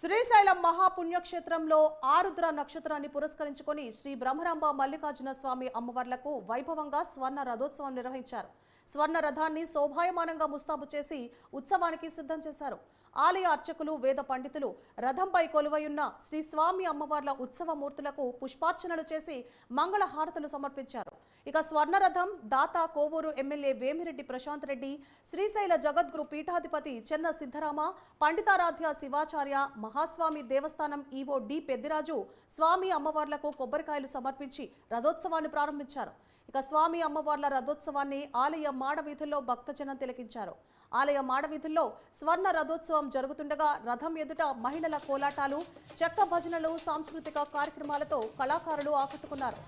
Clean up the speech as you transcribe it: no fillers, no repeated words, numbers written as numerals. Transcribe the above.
శ్రీశైలం మహాపుణ్యక్షేత్రంలో ఆరుద్ర నక్షత్రాన్ని పురస్కరించుకొని శ్రీ బ్రహ్మరాంబ మల్లికార్జున స్వామి అమ్మవార్లకు వైభవంగా స్వర్ణ రథోత్సవం నిర్వహించారు. స్వర్ణ రథాన్ని శోభాయమానంగా ముస్తాబు చేసి ఉత్సవానికి సిద్ధం చేశారు. ఆలయ అర్చకులు, వేద పండితులు రథంపై కొలువయున్న శ్రీ స్వామి అమ్మవార్ల ఉత్సవ మూర్తులకు పుష్పార్చనలు చేసి మంగళ హారతులు సమర్పించారు. ఇక స్వర్ణ రథం దాత కోవూరు ఎమ్మెల్యే వేమిరెడ్డి ప్రశాంత్ రెడ్డి, శ్రీశైల జగద్గురు పీఠాధిపతి చెన్న సిద్ధరామ, పండితారాధ్య శివాచార్య, మహాస్వామి దేవస్థానం ఈవో డి పెద్దిరాజు స్వామి అమ్మవార్లకు కొబ్బరికాయలు సమర్పించి రథోత్సవాన్ని ప్రారంభించారు. ఇక స్వామి అమ్మవార్ల రథోత్సవాన్ని ఆలయ మాడవీధుల్లో భక్తజనం తిలకించారు. ఆలయ మాడవీధుల్లో స్వర్ణ రథోత్సవం జరుగుతుండగా రథం ఎదుట మహిళల కోలాటాలు, చెక్క భజనలు, సాంస్కృతిక కార్యక్రమాలతో కళాకారులు ఆకట్టుకున్నారు.